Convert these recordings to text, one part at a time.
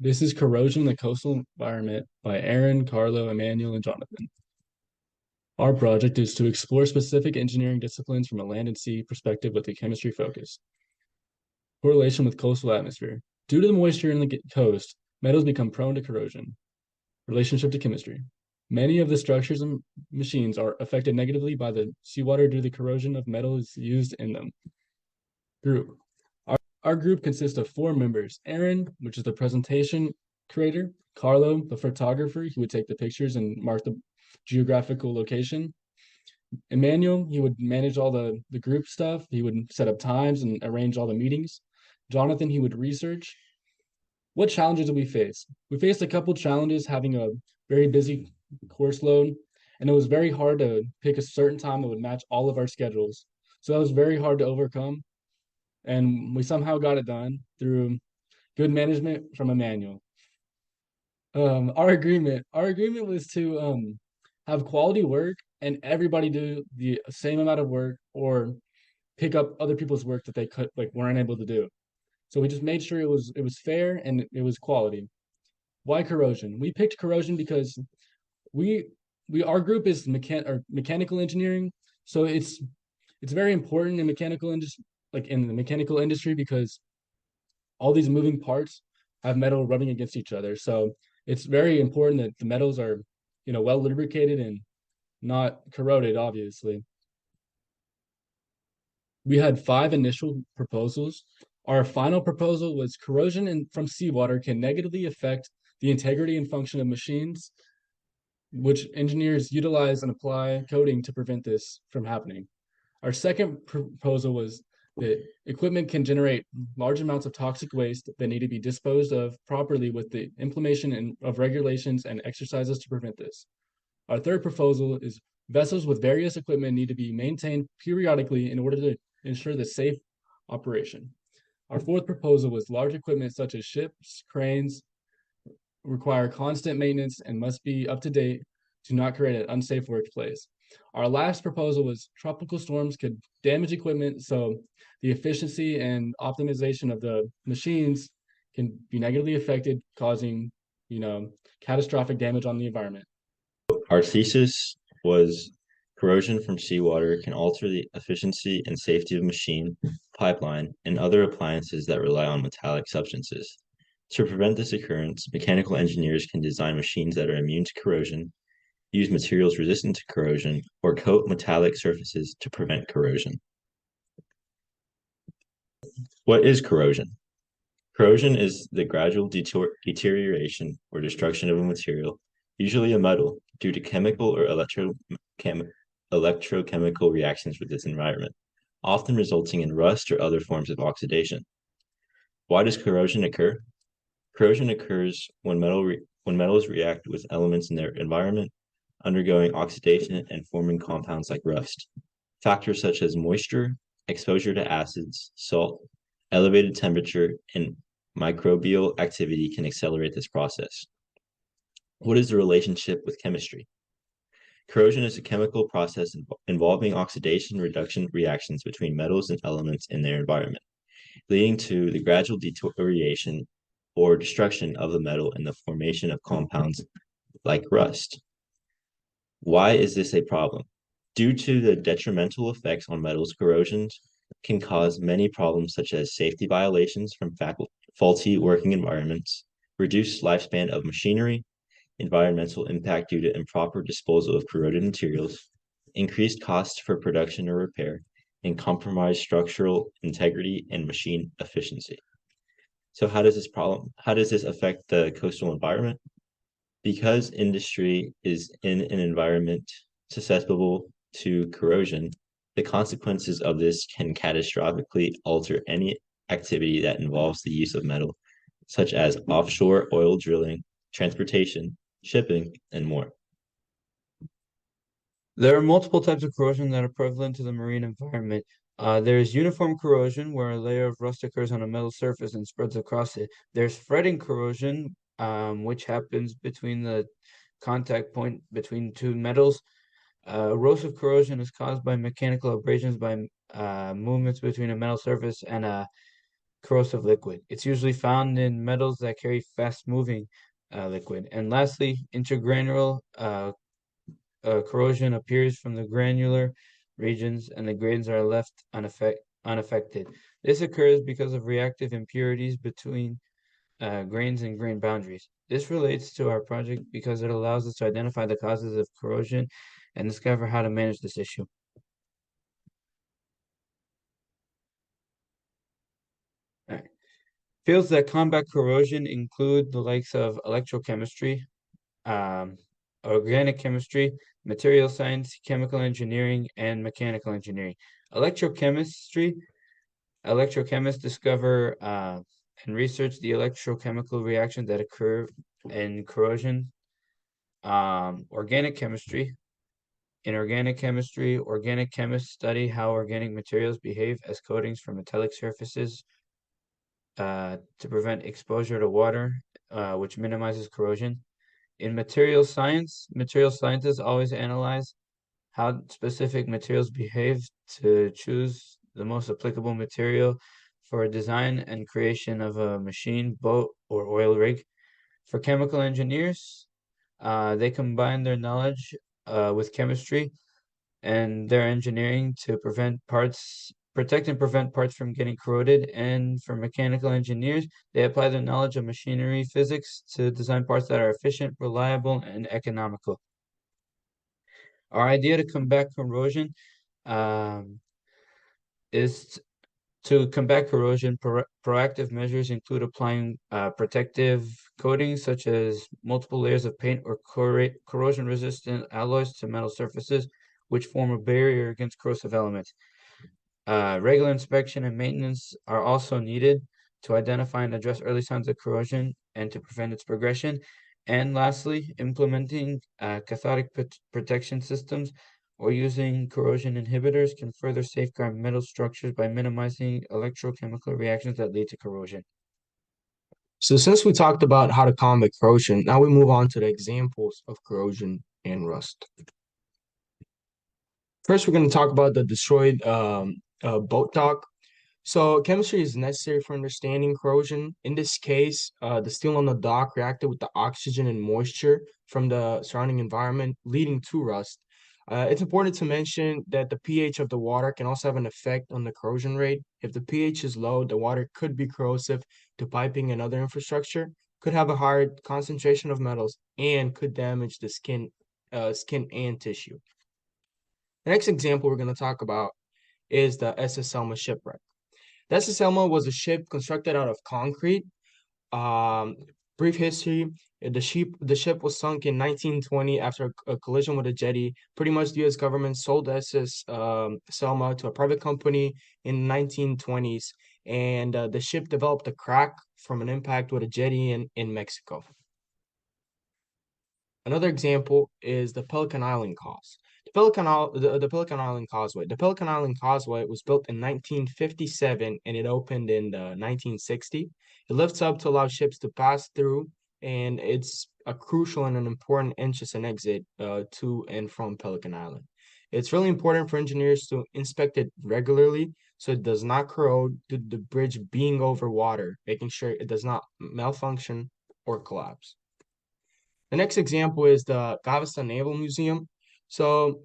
This is Corrosion in the Coastal Environment by Aaron, Karlo, Emmanuel, and Jonathan. Our project is to explore specific engineering disciplines from a land and sea perspective with a chemistry focus. Correlation with coastal atmosphere. Due to the moisture in the coast, metals become prone to corrosion. Relationship to chemistry. Many of the structures and machines are affected negatively by the seawater due to the corrosion of metals used in them. Group. Our group consists of four members: Aaron, which is the presentation creator; Karlo, the photographer, he would take the pictures and mark the geographical location; Emmanuel, he would manage all the group stuff, he would set up times and arrange all the meetings; Jonathan, he would research. What challenges did we face? We faced a couple challenges having a very busy course load, and it was very hard to pick a certain time that would match all of our schedules. So that was very hard to overcome, and we somehow got it done through good management from Emmanuel. Our agreement was to have quality work and everybody do the same amount of work or pick up other people's work that they could like weren't able to do. So we just made sure it was fair and it was quality. Why corrosion? We picked corrosion because we our group is mechanical engineering, so it's very important in mechanical industry, like in the mechanical industry, because all these moving parts have metal rubbing against each other. So it's very important that the metals are, well lubricated and not corroded, obviously. We had five initial proposals. Our final proposal was corrosion from seawater can negatively affect the integrity and function of machines, which engineers utilize and apply coding to prevent this from happening. Our second proposal was that equipment can generate large amounts of toxic waste that need to be disposed of properly with the implementation of regulations and exercises to prevent this. Our third proposal is vessels with various equipment need to be maintained periodically in order to ensure the safe operation. Our fourth proposal was large equipment such as ships, cranes, require constant maintenance and must be up to date to not create an unsafe workplace. Our last proposal was tropical storms could damage equipment, so the efficiency and optimization of the machines can be negatively affected, causing, catastrophic damage on the environment. Our thesis was corrosion from seawater can alter the efficiency and safety of machine, pipeline, and other appliances that rely on metallic substances. To prevent this occurrence, mechanical engineers can design machines that are immune to corrosion, use materials resistant to corrosion, or coat metallic surfaces to prevent corrosion. What is corrosion? Corrosion is the gradual deterioration or destruction of a material, usually a metal, due to chemical or electrochemical reactions with its environment, often resulting in rust or other forms of oxidation. Why does corrosion occur? Corrosion occurs when metals react with elements in their environment, undergoing oxidation and forming compounds like rust. Factors such as moisture, exposure to acids, salt, elevated temperature, and microbial activity can accelerate this process. What is the relationship with chemistry? Corrosion is a chemical process involving oxidation reduction reactions between metals and elements in their environment, leading to the gradual deterioration or destruction of the metal and the formation of compounds like rust. Why is this a problem? Due to the detrimental effects on metals, corrosion can cause many problems such as safety violations from faulty working environments, reduced lifespan of machinery, environmental impact due to improper disposal of corroded materials, increased costs for production or repair, and compromised structural integrity and machine efficiency. So how does this affect the coastal environment? Because industry is in an environment susceptible to corrosion, the consequences of this can catastrophically alter any activity that involves the use of metal, such as offshore oil drilling, transportation, shipping, and more. There are multiple types of corrosion that are prevalent to the marine environment. There's uniform corrosion, where a layer of rust occurs on a metal surface and spreads across it. There's fretting corrosion, which happens between the contact point between two metals. Erosive corrosion is caused by mechanical abrasions by movements between a metal surface and a corrosive liquid. It's usually found in metals that carry fast-moving liquid. And lastly, intergranular corrosion appears from the granular regions and the grains are left unaffected. This occurs because of reactive impurities between grains and grain boundaries. This relates to our project because it allows us to identify the causes of corrosion and discover how to manage this issue. All right. Fields that combat corrosion include the likes of electrochemistry, organic chemistry, material science, chemical engineering, and mechanical engineering. Electrochemistry, electrochemists discover and research the electrochemical reactions that occur in corrosion. Organic chemistry. In organic chemistry, organic chemists study how organic materials behave as coatings for metallic surfaces to prevent exposure to water, which minimizes corrosion. In material science, material scientists always analyze how specific materials behave to choose the most applicable material for design and creation of a machine, boat, or oil rig. For chemical engineers, they combine their knowledge with chemistry and their engineering to protect and prevent parts from getting corroded. And for mechanical engineers, they apply their knowledge of machinery physics to design parts that are efficient, reliable, and economical. Our idea to combat corrosion is to combat corrosion. Proactive measures include applying protective coatings such as multiple layers of paint or corrosion-resistant alloys to metal surfaces, which form a barrier against corrosive elements. Regular inspection and maintenance are also needed to identify and address early signs of corrosion and to prevent its progression. And lastly, implementing cathodic protection systems or using corrosion inhibitors can further safeguard metal structures by minimizing electrochemical reactions that lead to corrosion. So since we talked about how to combat corrosion, now we move on to the examples of corrosion and rust. First, we're going to talk about the destroyed boat dock. So chemistry is necessary for understanding corrosion. In this case, the steel on the dock reacted with the oxygen and moisture from the surrounding environment, leading to rust. It's important to mention that the pH of the water can also have an effect on the corrosion rate. If the pH is low, the water could be corrosive to piping and other infrastructure, could have a higher concentration of metals, and could damage the skin and tissue. The next example we're going to talk about is the SS Selma shipwreck. The SS Selma was a ship constructed out of concrete. Brief history, the ship was sunk in 1920 after a collision with a jetty. Pretty much the U.S. government sold SS Selma to a private company in the 1920s, and the ship developed a crack from an impact with a jetty in Mexico. Another example is the Pelican Island cause. The Pelican Island Causeway. The Pelican Island Causeway was built in 1957 and it opened in 1960. It lifts up to allow ships to pass through, and it's a crucial and an important entrance and exit to and from Pelican Island. It's really important for engineers to inspect it regularly so it does not corrode due to the bridge being over water, making sure it does not malfunction or collapse. The next example is the Galveston Naval Museum. So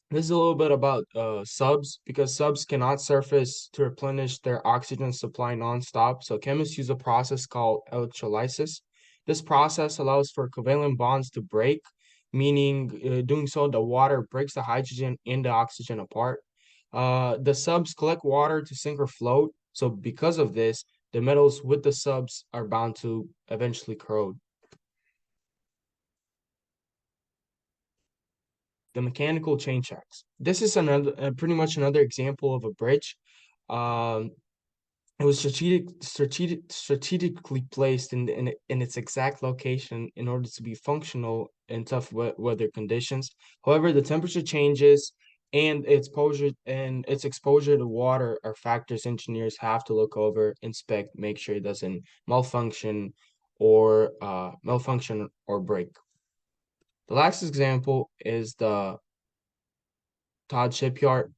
this is a little bit about subs, because subs cannot surface to replenish their oxygen supply nonstop. So chemists use a process called electrolysis. This process allows for covalent bonds to break, meaning doing so, the water breaks the hydrogen and the oxygen apart. The subs collect water to sink or float. So because of this, the metals with the subs are bound to eventually corrode. The mechanical chain checks. This is pretty much another example of a bridge. It was strategically placed in its exact location in order to be functional in tough weather conditions. However, the temperature changes and its exposure to water are factors engineers have to look over, inspect, make sure it doesn't malfunction or break. The last example is the Todd Shipyard.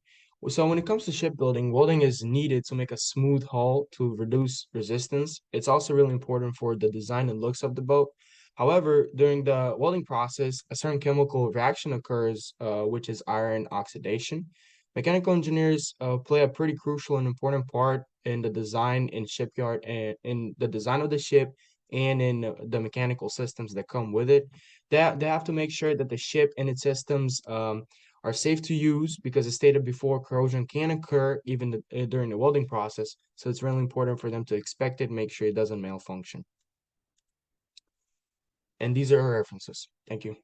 So when it comes to shipbuilding, welding is needed to make a smooth hull to reduce resistance. It's also really important for the design and looks of the boat. However, during the welding process, a certain chemical reaction occurs, which is iron oxidation. Mechanical engineers play a pretty crucial and important part in the design in shipyard and in the design of the ship and in the mechanical systems that come with it. They have to make sure that the ship and its systems are safe to use because as stated before, corrosion can occur even during the welding process. So it's really important for them to expect it, make sure it doesn't malfunction. And these are our references. Thank you.